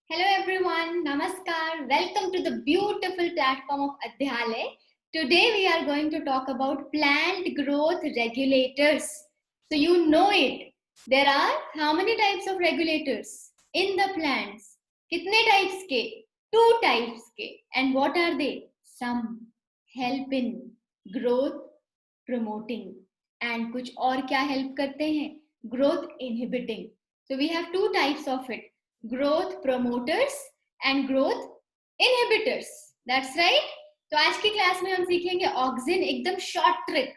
Hello everyone, Namaskar. Welcome to the beautiful platform of Adhyalay. Today we are going to talk about plant growth regulators. So you know it. There are how many types of regulators in the plants? Kitne types ke? Two types ke. And what are they? Some help in growth promoting. And कुछ और क्या help करते हैं? Growth inhibiting. So we have two types of it. Growth promoters and growth inhibitors. That's right. तो आज की class में हम सीखेंगे ऑक्सिन, एकदम शॉर्ट ट्रिक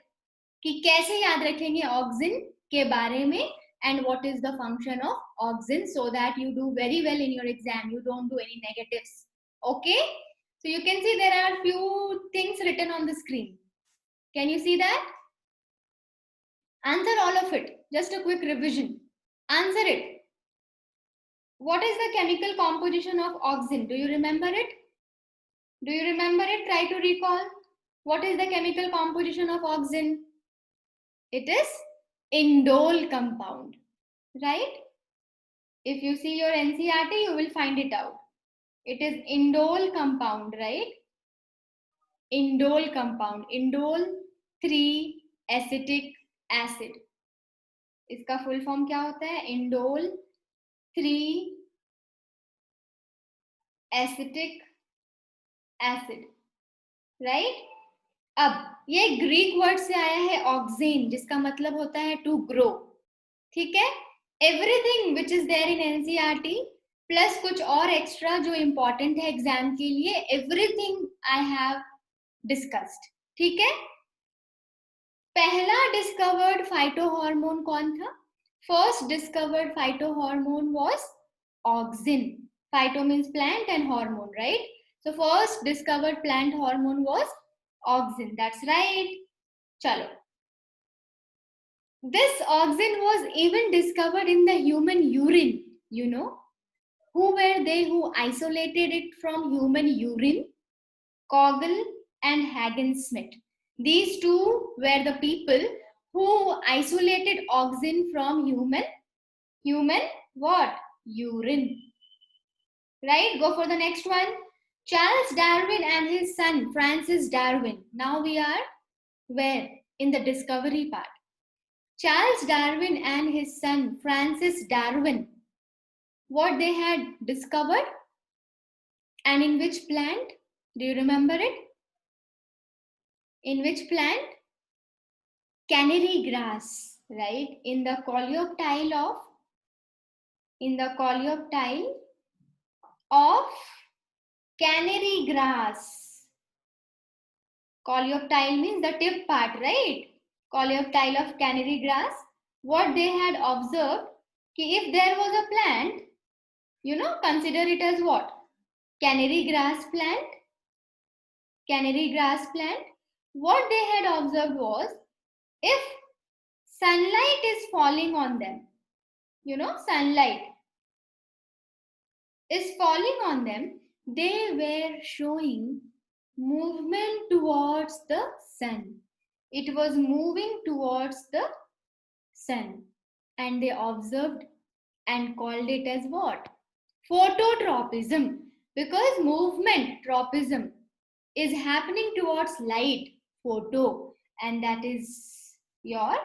कि कैसे याद रखेंगे ऑक्सिन के बारे में and what is the function of auxin so that you do very well in your exam, you don't do any negatives. Okay, so you can see there are few things written on the screen. Can you see that? Answer all of it. Just a quick revision. Answer it. What is the chemical composition of auxin? Do you remember it? Do you remember it? Try to recall. What is the chemical composition of auxin? It is indole compound, right? If you see your NCERT, you will find it out. It is indole compound, right? Indole compound. Indole 3 acetic acid. इसका full form क्या होता है? Indole 3 acetic acid, right? अब ये Greek word से आया है auxin, जिसका मतलब होता है टू ग्रो. ठीक है, everything which is there in NCERT plus कुछ और एक्स्ट्रा जो इंपॉर्टेंट है एग्जाम के लिए, एवरीथिंग आई हैव डिस्कस्ड. ठीक है, पहला डिस्कवर्ड फाइटोहार्मोन कौन था? First discovered phytohormone was auxin. Phyto means plant and hormone, right? So first discovered plant hormone was auxin. That's right. Chalo. This auxin was even discovered in the human urine. You know, who were they who isolated it from human urine? Kogel and Hagen-Smith. These two were the people who isolated auxin from human what? Urine. Right? Go for the next one. Charles Darwin and his son Francis Darwin. Now we are where? In the discovery part. Charles Darwin and his son Francis Darwin. What they had discovered and in which plant? Do you remember it? In which plant? Canary grass, right? In the coleoptile of canary grass. Coleoptile means the tip part, right? Coleoptile of canary grass. What they had observed, कि if there was a plant, you know, consider it as what? Canary grass plant. Canary grass plant. What they had observed was, if sunlight is falling on them, you know, sunlight is falling on them, they were showing movement towards the sun. It was moving towards the sun, and they observed and called it as what? Phototropism. Because movement, tropism, is happening towards light, photo, and that is your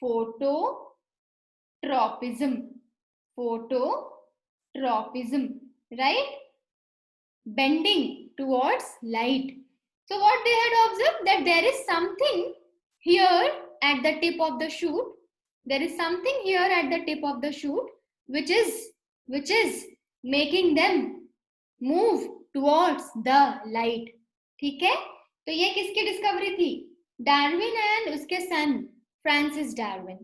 phototropism. Phototropism, right? Bending towards light. So what they had observed, that there is something here at the tip of the shoot. There is something here at the tip of the shoot which is making them move towards the light. ठीक है, तो ये किसकी discovery थी? Darwin and उसके सन Francis Darwin.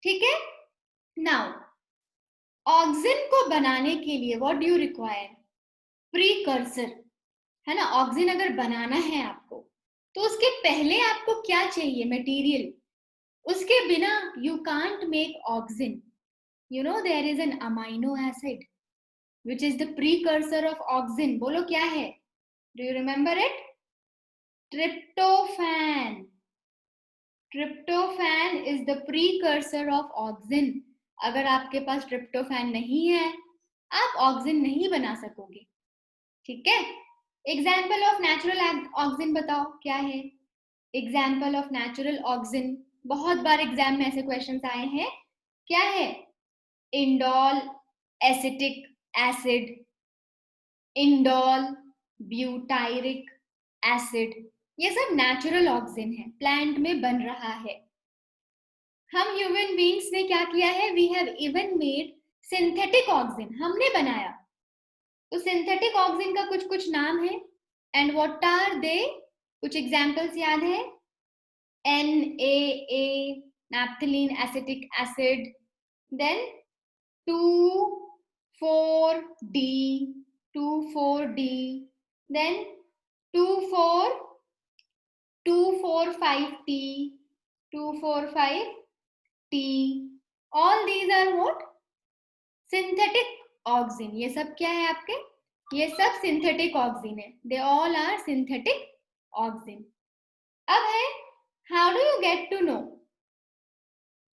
ठीक है, now auxin को बनाने के लिए what do you require? Precursor, है ना? ऑक्सिन अगर बनाना है आपको, तो उसके पहले आपको क्या चाहिए? मटेरियल. उसके बिना you can't make auxin. You know, there is an amino acid which is the precursor of auxin. बोलो क्या है? Do you remember it? Tryptophan. Tryptophan is the precursor of auxin. अगर आपके पास tryptophan नहीं है, आप ऑक्सिन नहीं बना सकोगे, ठीक है। एग्जाम्पल ऑफ नेचुरल ऑक्सिन बताओ क्या है। एग्जाम्पल ऑफ नेचुरल ऑक्सिन, बहुत बार एग्जाम में ऐसे क्वेश्चंस आए हैं, क्या है? Indole acetic acid, indole butyric acid, ये सब नेचुरल ऑक्सिन है, प्लांट में बन रहा है। हम ह्यूमन बीइंग्स ने क्या किया है? We have even made synthetic auxin, हमने बनाया। तो सिंथेटिक ऑक्सिन का कुछ कुछ नाम है, एंड व्हाट आर दे? कुछ एग्जांपल्स याद है? NaA, naphthalene acetic acid, then 2,4-D, 2,4-D, then 2,4, 2,4,5-T, 2,4,5-T. All these are what? Synthetic auxin. ये सब क्या है आपके? ये सब सिंथेटिक ऑक्सिन है। They all are synthetic auxin. अब है, how do you get to know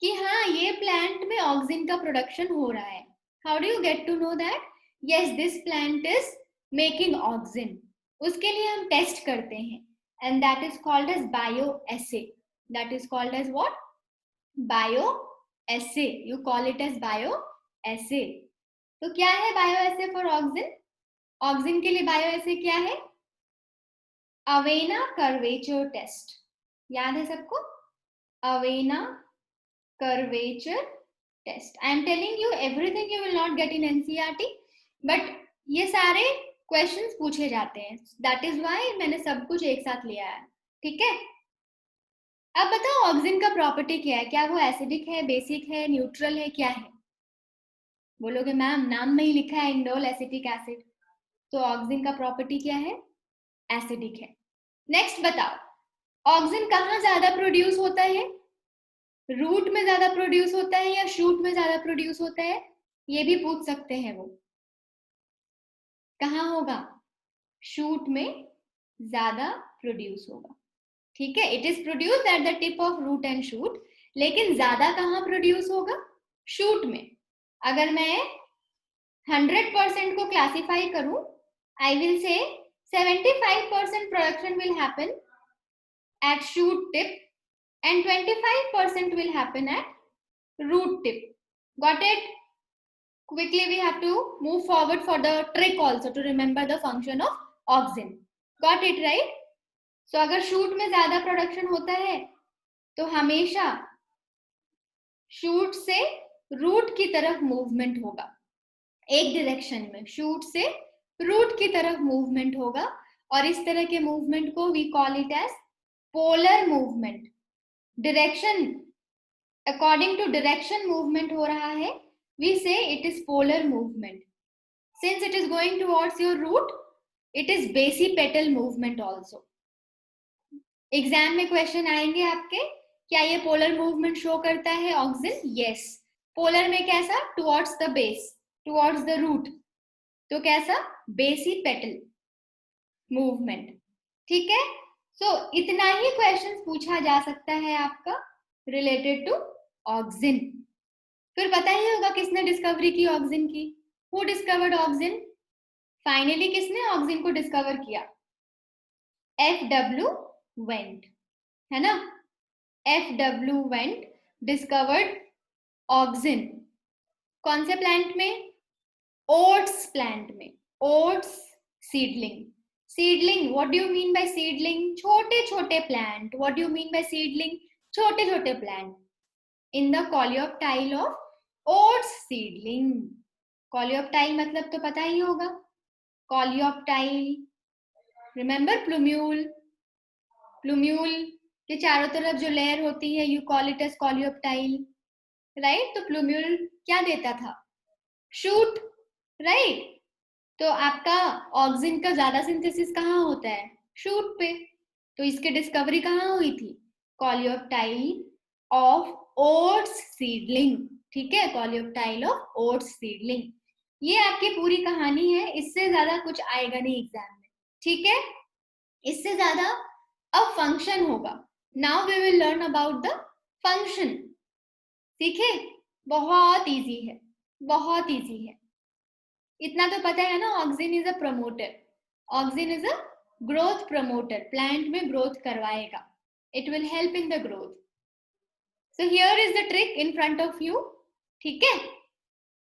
कि हाँ ये प्लांट में ऑक्सिन का प्रोडक्शन हो रहा है? How do you get to know that yes this plant is making auxin? उसके लिए हम टेस्ट करते हैं, and that is called as bioassay. That is called as what? Bioassay. You call it as bioassay. तो क्या है bioassay for auxin? Auxin के लिए बायो एसे क्या है? Avena curvature test. याद है सबको? Avena curvature test. I am telling you everything you will not get in NCERT, but ये सारे क्वेश्चंस पूछे जाते हैं, दैट इज व्हाई मैंने सब कुछ एक साथ लिया है, ठीक है। अब बताओ ऑक्सिन का प्रॉपर्टी क्या है? क्या वो एसिडिक है, बेसिक है, न्यूट्रल है, क्या है? बोलोगे मैम नाम में ही लिखा है इंडोल एसिटिक एसिड, तो ऑक्सिन का प्रॉपर्टी क्या है? एसिडिक है। नेक्स्ट बताओ, ऑक्सिन कहाँ ज्यादा प्रोड्यूस होता है? रूट में ज्यादा प्रोड्यूस होता है या शूट में ज्यादा प्रोड्यूस होता है? ये भी पूछ सकते हैं वो। कहाँ होगा? शूट में ज्यादा प्रोड्यूस होगा, ठीक है। It is produce at the tip of root and shoot, लेकिन ज्यादा कहाँ प्रोड्यूस होगा? शूट में। अगर मैं 100% को क्लासिफाई करूं, I will say 75% production will happen at shoot tip and 25% will happen at root tip. Got it? Quickly we have to move forward for the trick also to remember the function of auxin. Got it right? So अगर shoot में ज्यादा production होता है तो हमेशा shoot से root की तरफ मूवमेंट होगा, एक डायरेक्शन में शूट से रूट की तरफ मूवमेंट होगा, और इस तरह के मूवमेंट को we call it as polar movement. Direction, according to direction movement हो रहा है, we say it is polar movement. Since it is going towards your root, it is basipetal movement also. Exam में question आएंगे आपके, क्या ये polar movement show करता है ऑक्सिन? यस। पोलर में कैसा? Towards the base, towards the root, तो कैसा? बेसिपेटल मूवमेंट, ठीक है। सो इतना ही क्वेश्चन पूछा जा सकता है आपका रिलेटेड टू ऑक्सिन। फिर पता ही होगा किसने डिस्कवरी की ऑक्सिन की? Who discovered auxin? फाइनली किसने ऑक्सिन को डिस्कवर किया? F.W. वेंट, है ना। F.W. Went discovered auxin. कौन से प्लांट में? ओट्स प्लांट में। Oats seedling. Seedling, what do you mean by seedling? छोटे छोटे plant. What do you mean by seedling? छोटे छोटे plant in the coleoptile of oats seedling. Coleoptile मतलब तो पता ही होगा, कॉलियोप्टाइल, रिमेंबर प्लूम्यूल। प्लूम्यूल के चारों तरफ जो लेयर होती है, you call it as coleoptile, right. तो प्लूम्यूल क्या देता था? Shoot, right. तो आपका ऑक्सिन का ज्यादा सिंथेसिस कहाँ होता है? शूट पे। तो इसकी डिस्कवरी कहाँ हुई थी? कॉलियोप्टाइल ऑफ ओट्स सीडलिंग, ठीक है, कॉलियोप्टाइल ऑफ ओट्स सीडलिंग। ये आपकी पूरी कहानी है, इससे ज्यादा कुछ आएगा नहीं एग्जाम में, ठीक है। इससे ज्यादा अब फंक्शन होगा। Now we will learn about the function, ठीक है। बहुत इजी है, बहुत इजी है। इतना तो पता है ना, auxin is a promoter, auxin is a growth promoter, plant में ग्रोथ करवाएगा, it will help in the growth. So here is the trick in front of you. ठीक है,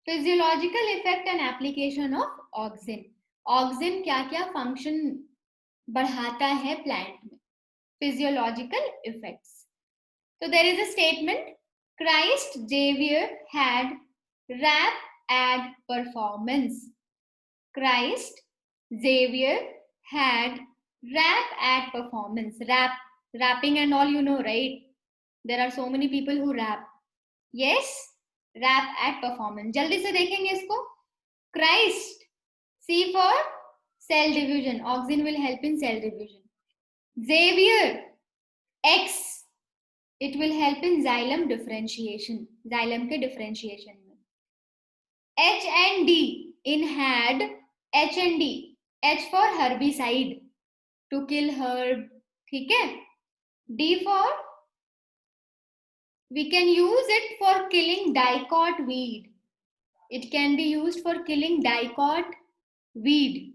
physiological effect and application of auxin. Auxin क्या क्या function बढ़ाता है plant में, physiological effects. So there is a statement, Christ Xavier had rap ad performance. Christ Xavier had rap ad performance. Rapping and all, you know, right? There are so many people who rap. Yes, rap ad performance. जल्दी से देखेंगे इसको. Christ, C for cell division. Auxin will help in cell division. Xavier, X, it will help in xylem differentiation, xylem के differentiation में. H and D in had, H and D, H for herbicide, to kill herb, ठीक है. D for, we can use it for killing dicot weed, it can be used for killing dicot weed.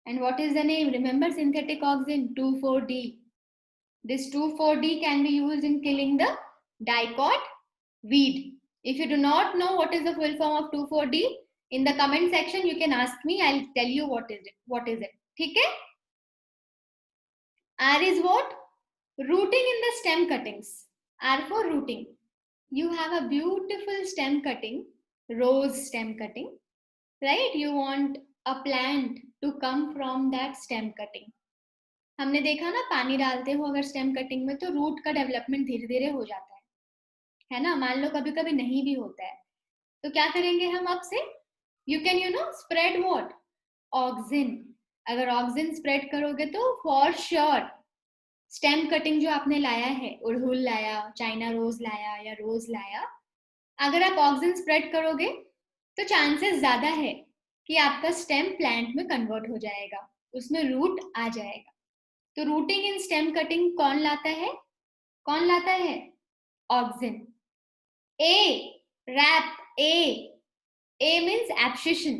And what is the name? Remember synthetic auxin, 2,4-D. This 2,4-D can be used in killing the dicot weed. If you do not know what is the full form of 2,4-D, in the comment section you can ask me, I'll tell you what is it. What is it? ठीक है. R is what? Rooting in the stem cuttings. R for rooting. You have a beautiful stem cutting, rose stem cutting, right? You want a plant to come from that stem cutting. हमने देखा ना, पानी डालते हो अगर stem cutting में तो root का डेवलपमेंट धीरे धीरे हो जाता है ना. मान लो कभी कभी नहीं भी होता है, तो क्या करेंगे हम अब से, you can spread what, auxin. अगर ऑक्सिन स्प्रेड करोगे तो फॉर श्योर स्टेम कटिंग जो आपने लाया है, उड़हुल लाया, चाइना रोज लाया या रोज लाया, अगर आप ऑक्सिन स्प्रेड करोगे तो चांसेस ज्यादा है कि आपका स्टेम प्लांट में कन्वर्ट हो जाएगा, उसमें रूट आ जाएगा. तो रूटिंग इन स्टेम कटिंग कौन लाता है, कौन लाता है, ऑक्सिन. ए, रैप, ए मीन्स एब्सिशन.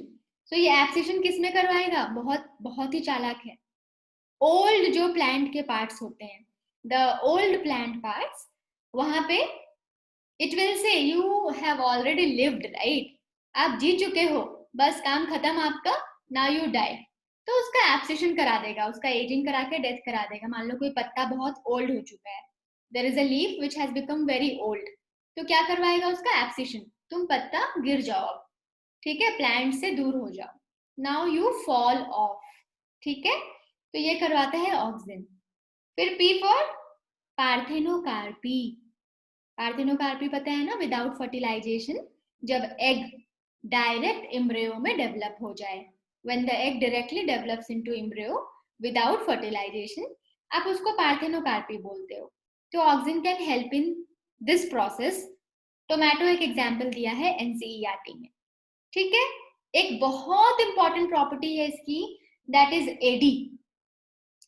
तो ये एब्सिशन किस में करवाएगा, बहुत बहुत ही चालाक है. ओल्ड जो प्लांट के पार्ट्स होते हैं, द ओल्ड प्लांट पार्ट्स, वहां पे it will say you have already lived, right, आप जी चुके हो, बस काम खत्म आपका, नाउ यू डाई. तो उसका एब्सिशन करा देगा, उसका एजिंग करा के डेथ करा देगा. मान लो कोई पत्ता बहुत ओल्ड हो चुका है, there is a leaf which has become very old, तो क्या करवाएगा उसका एब्सिशन, तुम पत्ता गिर जाओ अब, ठीक है, प्लांट से दूर हो जाओ, नाउ यू फॉल ऑफ. ठीक है, तो ये करवाता है ऑक्सिन. फिर पी फॉर पार्थेनोकार्पी. पार्थेनोकार्पी पता है ना, विदाउट फर्टिलाइजेशन, जब एग डायरेक्ट एम्ब्रियो में डेवलप हो जाए, when the egg directly develops into embryo without fertilization, आप उसको पार्थेनोकार्पी बोलते हो. तो auxin can help in this process. Tomato एक एग्जाम्पल दिया है एनसीईआरटी में. ठीक है, एक बहुत इंपॉर्टेंट प्रॉपर्टी है इसकी, that is AD,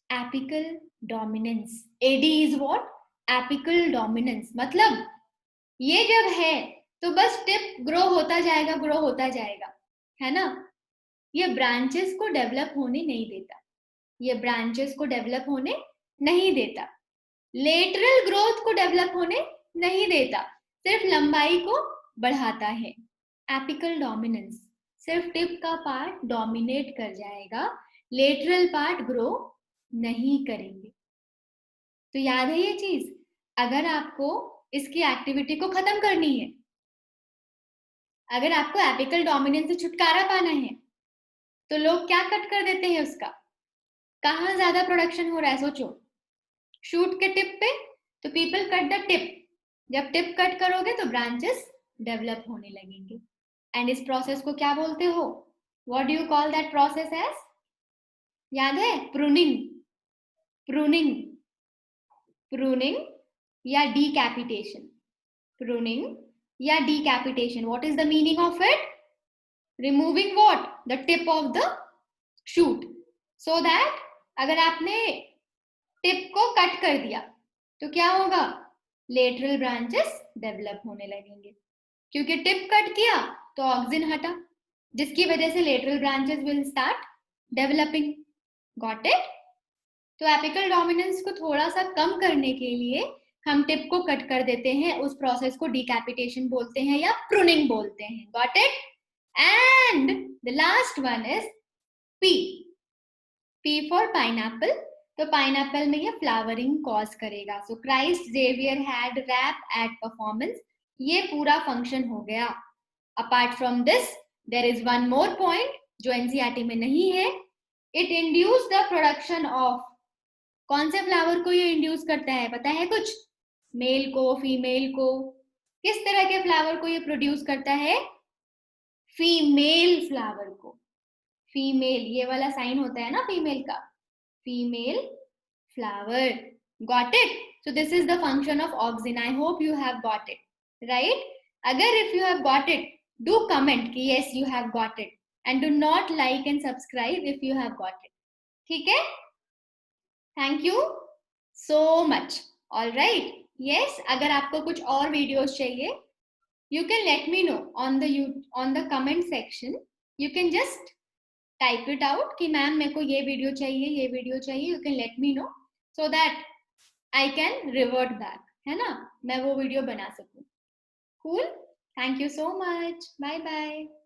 apical dominance. AD is what, apical dominance. मतलब ये जब है तो बस टिप ग्रो होता जाएगा, ग्रो होता जाएगा, है ना. ये ब्रांचेस को डेवलप होने नहीं देता, ये ब्रांचेस को डेवलप होने नहीं देता, लेटरल ग्रोथ को डेवलप होने नहीं देता, सिर्फ लंबाई को बढ़ाता है. एपिकल डोमिनेंस, सिर्फ टिप का पार्ट डोमिनेट कर जाएगा, लेटरल पार्ट ग्रो नहीं करेंगे. तो याद है ये चीज, अगर आपको इसकी एक्टिविटी को खत्म करनी है, अगर आपको एपिकल डोमिनेंस से छुटकारा पाना है, तो लोग क्या कट कर देते हैं उसका, कहाँ ज्यादा प्रोडक्शन हो रहा है सोचो, शूट के टिप पे, तो पीपल कट द टिप. जब टिप कट करोगे तो ब्रांचेस डेवलप होने लगेंगे. एंड इस प्रोसेस को क्या बोलते हो, what do you call that process as, याद है, प्रूनिंग. प्रूनिंग, प्रूनिंग या डीकैपिटेशन. प्रूनिंग या decapitation, what is the meaning of it, removing what, the tip of the shoot, so that अगर आपने टिप को कट कर दिया तो क्या होगा, लेटरल ब्रांचेस डेवलप होने लगेंगे. क्योंकि टिप कट किया तो ऑक्सिन हटा, जिसकी वजह से lateral branches will start developing. Got it? तो एपिकल डोमिनेंस को थोड़ा सा कम करने के लिए हम टिप को कट कर देते हैं. उस प्रोसेस को डिकैपिटेशन बोलते हैं या प्रूनिंग बोलते हैं. Got it? And the last one is P. P for pineapple. तो पाइनएप्पल में ये फ्लावरिंग कॉज करेगा. So Christ Xavier had rap at performance. ये पूरा फंक्शन हो गया. Apart from this there is one more point जो एनसीईआरटी में नहीं है. It induce the production of. कौन से फ्लावर को ये इंड्यूस करता है, पता है कुछ? मेल को, फीमेल को. किस तरह के फ्लावर को ये प्रोड्यूस करता है? फीमेल फ्लावर को. फीमेल, ये वाला साइन होता है ना फीमेल का. Female flower. Got it? So this is the function of auxin. I hope you have got it. Right? Agar if you have got it, do comment कि yes you have got it. And do not like and subscribe if you have got it. ठीक है? Thank you so much. All right. Yes, अगर आपको कुछ और videos चाहिए, you can let me know on the comment section. You can just type it out कि ma'am मेरे को ये वीडियो चाहिए, ये वीडियो चाहिए. You can let me know so that I can revert back. है ना, मैं वो वीडियो बना सकूं. Cool. Thank you so much. Bye bye.